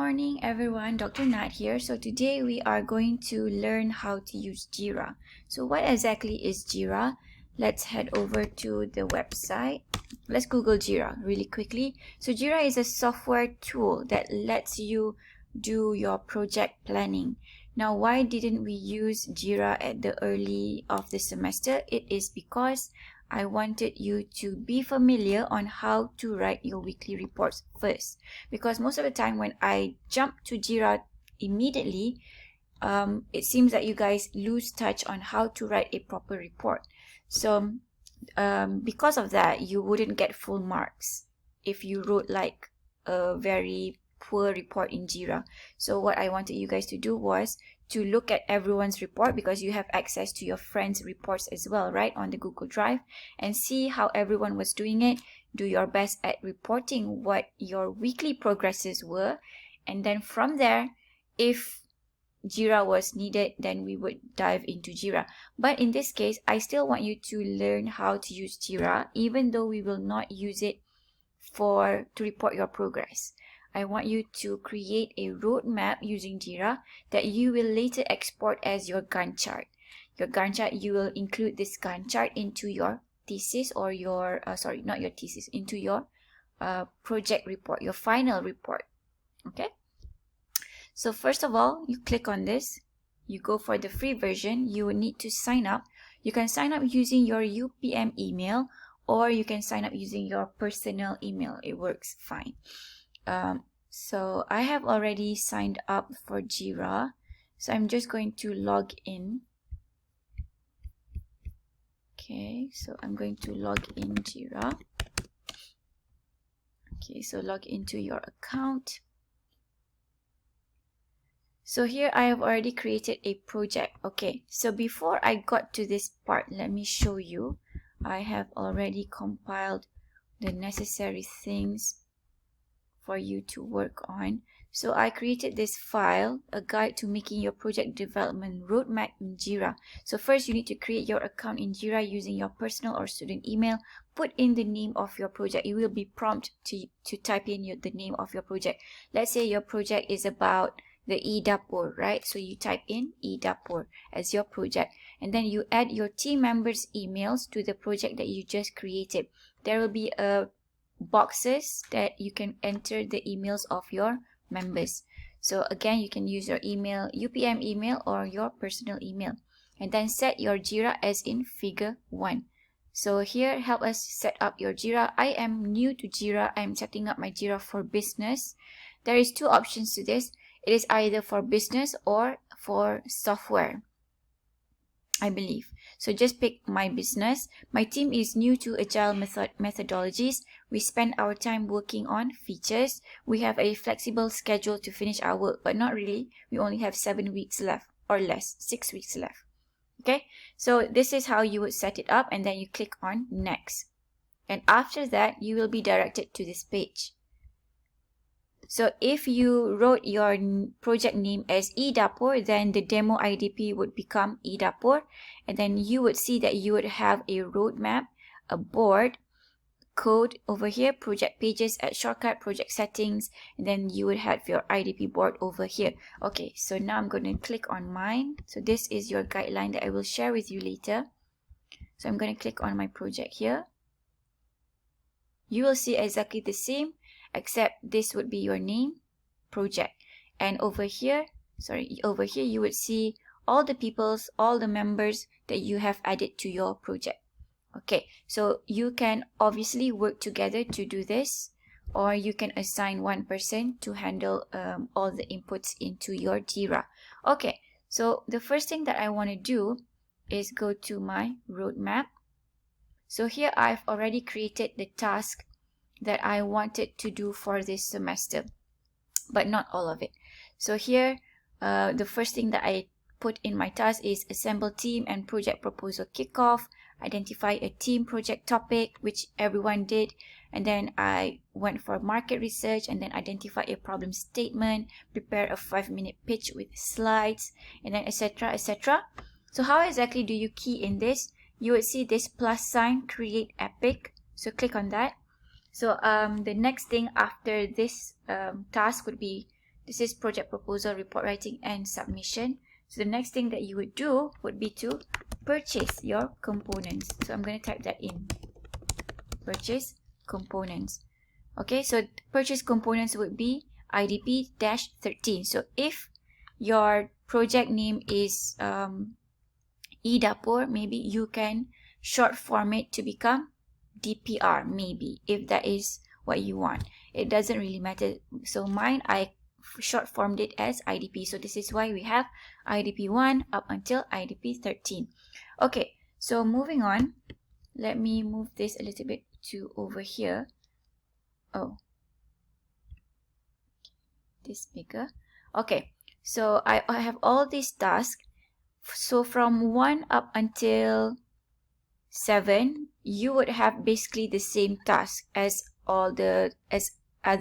morning everyone, Dr. Nat here. So today we are going to learn how to use Jira. So what exactly is Jira? Let's head over to the website. Let's Google Jira really quickly. So Jira is a software tool that lets you do your project planning. Now, why didn't we use Jira at the early of the semester? It is because I wanted you to be familiar on how to write your weekly reports first. Because most of the time when I jump to Jira immediately, it seems that you guys lose touch on how to write a proper report. So because of that, you wouldn't get full marks if you wrote like a very poor report in Jira. So what I wanted you guys to do was to look at everyone's report, because you have access to your friends' reports as well, right, on the Google Drive, and see how everyone was doing it. Do your best at reporting what your weekly progresses were, and then from there, if Jira was needed, then we would dive into Jira. But in this case, I still want you to learn how to use Jira, even though we will not use it to report your progress. I want you to create a roadmap using Jira that you will later export as your Gantt chart. Your Gantt chart, you will include this Gantt chart into your thesis or your, into your project report, your final report. Okay? So first of all, you click on this. You go for the free version. You will need to sign up. You can sign up using your UPM email, or you can sign up using your personal email. It works fine. So I have already signed up for Jira. So I'm just going to log in. Okay, so I'm going to log in Jira. Okay, so log into your account. So here I have already created a project. Okay, so before I got to this part, let me show you. I have already compiled the necessary things for you to work on. So I created this file, a guide to making your project development roadmap in Jira. So first you need to create your account in Jira using your personal or student email. Put in the name of your project. You will be prompted to type in the name of your project. Let's say your project is about the e-dapur, right? So you type in e-dapur as your project, and then you add your team members' emails to the project that you just created. There will be boxes that you can enter the emails of your members. So again, you can use your email, UPM email, or your personal email, and then set your Jira as in figure 1. So here, help us set up your Jira. I am new to Jira. I'm setting up my Jira for business. There is 2 options to this. It is either for business or for software, I believe. So just pick my business. My team is new to agile methodologies. We spend our time working on features. We have a flexible schedule to finish our work, but not really. We only have 7 weeks left, or less, 6 weeks left. Okay, so this is how you would set it up, and then you click on next. And after that, you will be directed to this page. So if you wrote your project name as e-dapur, then the demo IDP would become e-dapur, and then you would see that you would have a roadmap, a board, code over here, project pages, add shortcut, project settings, and then you would have your IDP board over here. Okay, so now I'm going to click on mine. So this is your guideline that I will share with you later. So I'm going to click on my project here. You will see exactly the same, except this would be your name, project. And over here you would see all the members that you have added to your project. Okay, so you can obviously work together to do this, or you can assign one person to handle all the inputs into your Jira. Okay, so the first thing that I want to do is go to my roadmap. So here I've already created the task that I wanted to do for this semester, but not all of it. So here, the first thing that I put in my task is assemble team and project proposal kickoff, identify a team project topic, which everyone did, and then I went for market research, and then identify a problem statement, prepare a 5-minute pitch with slides, and then etc. etc. So how exactly do you key in this? You would see this plus sign, create epic. So click on that. So the next thing after this task would be This is project proposal, report writing, and submission. So the next thing that you would do would be to purchase your components. So I'm going to type that in. Purchase components. Okay, so purchase components would be IDP-13. So if your project name is eDapur, maybe you can short form it to become DPR, maybe, if that is what you want. It doesn't really matter. So mine, I short formed it as IDP. So this is why we have IDP1 up until IDP13. Okay, so moving on, let me move this a little bit to over here. Oh, this bigger. Okay, so I have all these tasks. So from 1 up until 7, you would have basically the same task as other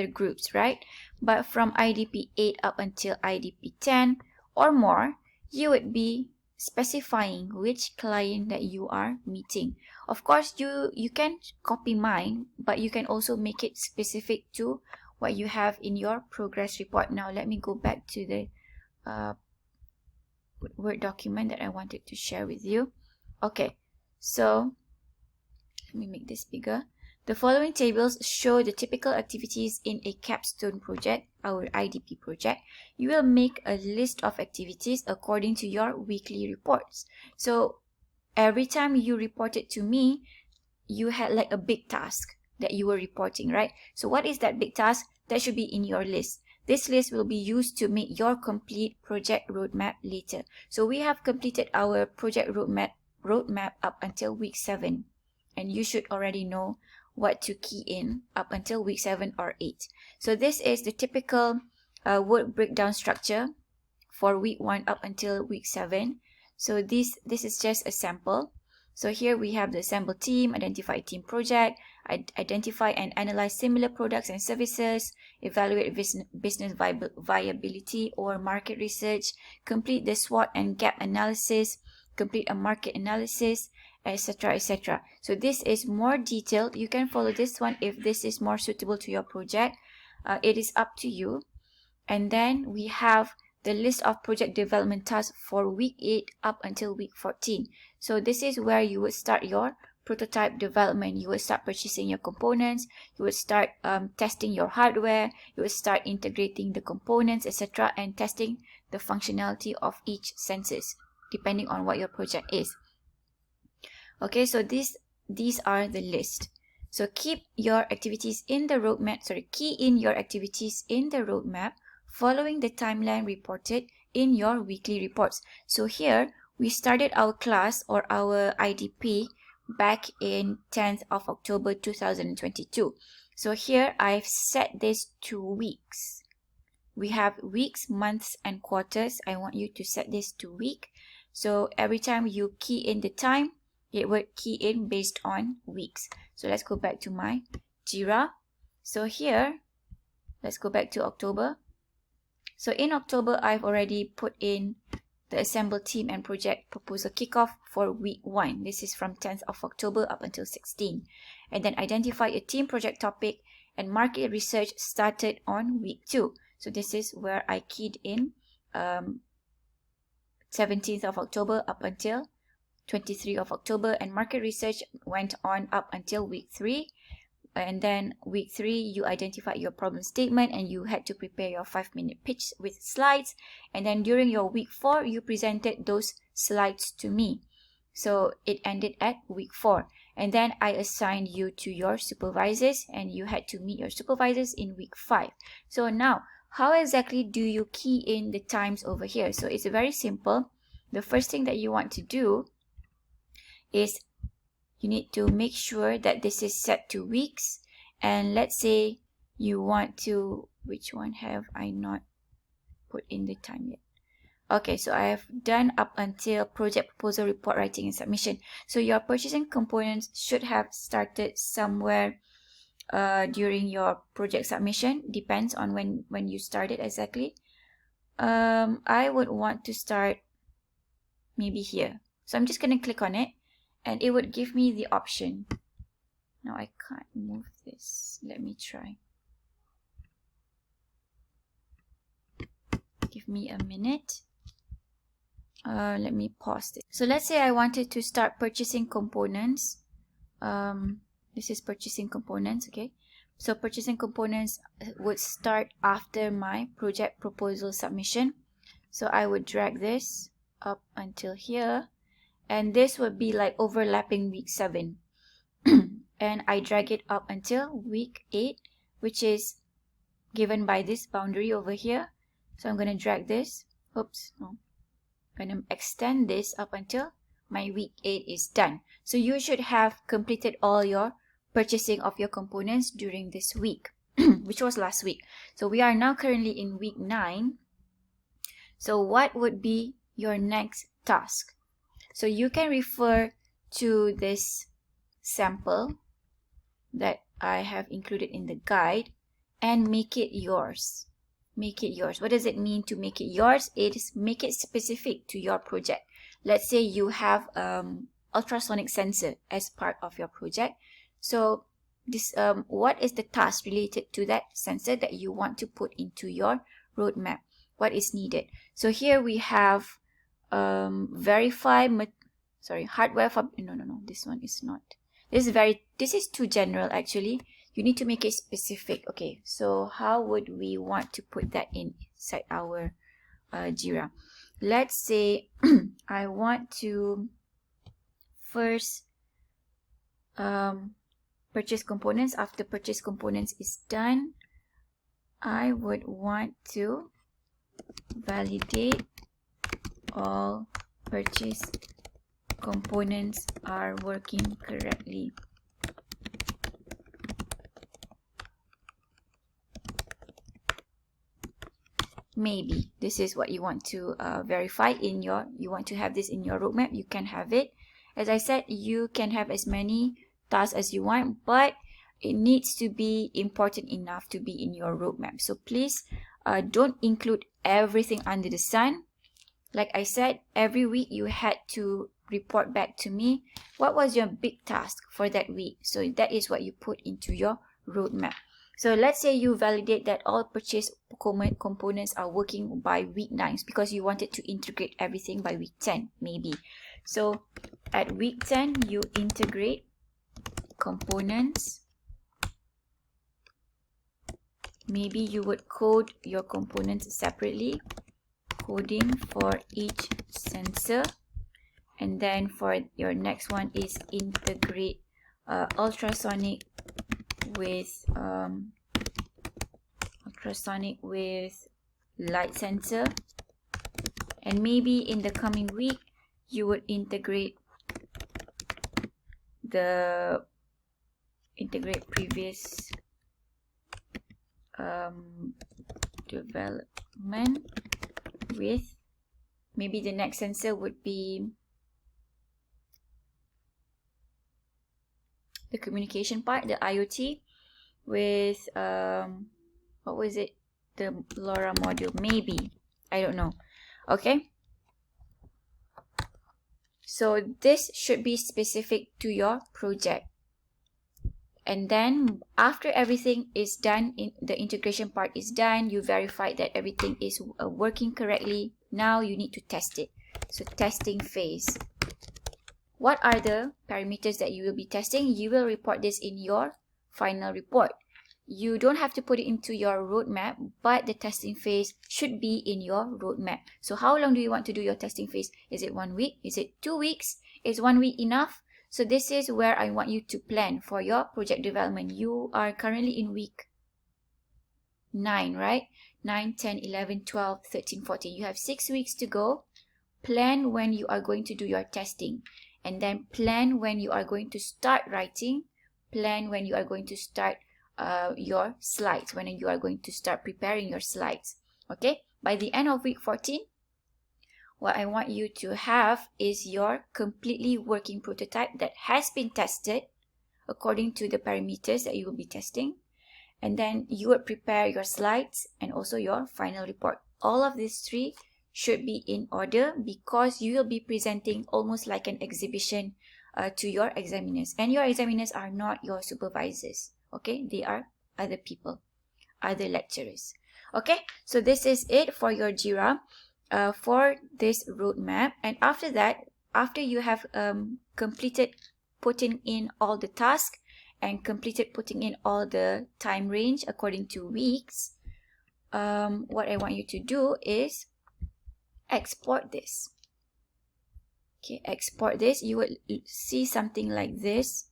groups, right? But from IDP 8 up until IDP 10 or more, you would be specifying which client that you are meeting. Of course, you can copy mine, but you can also make it specific to what you have in your progress report. Now let me go back to the Word document that I wanted to share with you. Okay, so let me make this bigger. The following tables show the typical activities in a capstone project, our IDP project. You will make a list of activities according to your weekly reports. So every time you report it to me, you had like a big task that you were reporting, right? So what is that big task? That should be in your list. This list will be used to make your complete project roadmap later. So we have completed our project roadmap up until week 7. And you should already know what to key in up until week 7 or 8. So this is the typical work breakdown structure for week 1 up until week 7. So this is just a sample. So here we have the assemble team, identify team project, identify and analyze similar products and services, evaluate business viability or market research, complete the SWOT and gap analysis, complete a market analysis, etc., etc. So this is more detailed. You can follow this one if this is more suitable to your project. It is up to you. And then we have the list of project development tasks for week 8 up until week 14. So this is where you would start your prototype development. You would start purchasing your components. You would start testing your hardware. You would start integrating the components, etc., and testing the functionality of each census, depending on what your project is. Okay, so these are the list. So keep your activities in the roadmap. Key in your activities in the roadmap following the timeline reported in your weekly reports. So here we started our class or our IDP back in 10th of October 2022. So here I've set this to weeks. We have weeks, months, and quarters. I want you to set this to week. So every time you key in the time, it would key in based on weeks. So let's go back to my Jira. So here, let's go back to October. So in October, I've already put in the assemble team and project proposal kickoff for week 1. This is from 10th of October up until 16. And then identify a team project topic and market research started on week 2. So this is where I keyed in 17th of October up until 23 of October, and market research went on up until week 3. And then week 3, you identified your problem statement and you had to prepare your 5-minute pitch with slides. And then during your week 4, you presented those slides to me. So it ended at week 4. And then I assigned you to your supervisors and you had to meet your supervisors in week 5. So now, how exactly do you key in the times over here? So it's very simple. The first thing that you want to do is you need to make sure that this is set to weeks. And let's say you want to, which one have I not put in the time yet? Okay, so I have done up until project proposal, report writing, and submission. So your purchasing components should have started somewhere during your project submission. Depends on when you started exactly. I would want to start maybe here. So I'm just going to click on it. And it would give me the option. Now I can't move this. Let me try. Give me a minute. Let me pause it. So let's say I wanted to start purchasing components. This is purchasing components, okay? So purchasing components would start after my project proposal submission. So I would drag this up until here, and this would be like overlapping week 7. And I drag it up until week 8, which is given by this boundary over here. So I'm going to drag this. Oops, no. I'm going to extend this up until my week 8 is done. So you should have completed all your purchasing of your components during this week, which was last week. So we are now currently in week 9. So what would be your next task? So you can refer to this sample that I have included in the guide and make it yours. Make it yours. What does it mean to make it yours? It is make it specific to your project. Let's say you have ultrasonic sensor as part of your project. So this what is the task related to that sensor that you want to put into your roadmap? What is needed? So here we have hardware for no, this one is not. This is too general actually. You need to make it specific. Okay, so how would we want to put that inside our Jira? Let's say I want to first purchase components. After purchase components is done, I would want to validate all purchase components are working correctly. Maybe this is what you want to verify in your, you want to have this in your roadmap. You can have it. As I said, you can have as many tasks as you want, but it needs to be important enough to be in your roadmap. So please don't include everything under the sun. Like I said, every week you had to report back to me what was your big task for that week. So that is what you put into your roadmap. So let's say you validate that all purchase components are working by week 9 because you wanted to integrate everything by week 10 maybe. So at week 10 you integrate components. Maybe you would code your components separately, coding for each sensor. And then for your next one is integrate ultrasonic with light sensor. And maybe in the coming week you would integrate previous development with, maybe the next sensor would be the communication part, the IoT with what was it, the LoRa module, maybe, I don't know. Okay, so this should be specific to your project. And then after everything is done, the integration part is done, you verified that everything is working correctly. Now you need to test it. So testing phase. What are the parameters that you will be testing? You will report this in your final report. You don't have to put it into your roadmap, but the testing phase should be in your roadmap. So how long do you want to do your testing phase? Is it 1 week? Is it 2 weeks? Is 1 week enough? So this is where I want you to plan for your project development. You are currently in week 9, right? 9, 10, 11, 12, 13, 14. You have 6 weeks to go. Plan when you are going to do your testing. And then plan when you are going to start writing. Plan when you are going to start your slides, when you are going to start preparing your slides. Okay? By the end of week 14, what I want you to have is your completely working prototype that has been tested according to the parameters that you will be testing. And then you would prepare your slides and also your final report. All of these 3 should be in order because you will be presenting almost like an exhibition to your examiners. And your examiners are not your supervisors. Okay? They are other people, other lecturers. Okay, so this is it for your Jira for this roadmap. And after that, after you have completed putting in all the tasks and completed putting in all the time range according to weeks, what I want you to do is export this. Okay, export this. You would see something like this.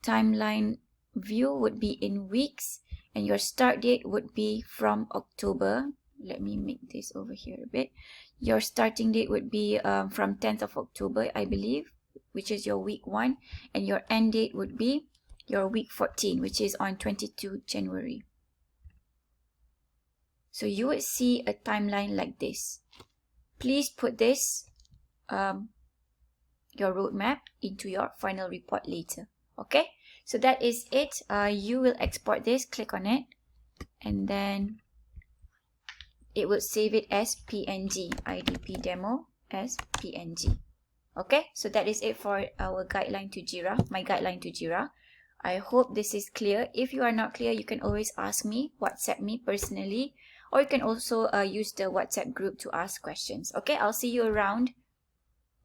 Timeline view would be in weeks, and your start date would be from October. Let me make this over here a bit. Your starting date would be from 10th of October, I believe, which is your week 1, and your end date would be your week 14, which is on 22 January. So you would see a timeline like this. Please put this, your roadmap, into your final report later. Okay, so that is it. You will export this, click on it, and then it will save it as PNG, IDP demo as PNG. Okay, so that is it for our guideline to Jira, my guideline to Jira. I hope this is clear. If you are not clear, you can always ask me, WhatsApp me personally, or you can also use the WhatsApp group to ask questions. Okay, I'll see you around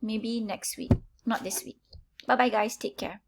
maybe next week, not this week. Bye bye guys, take care.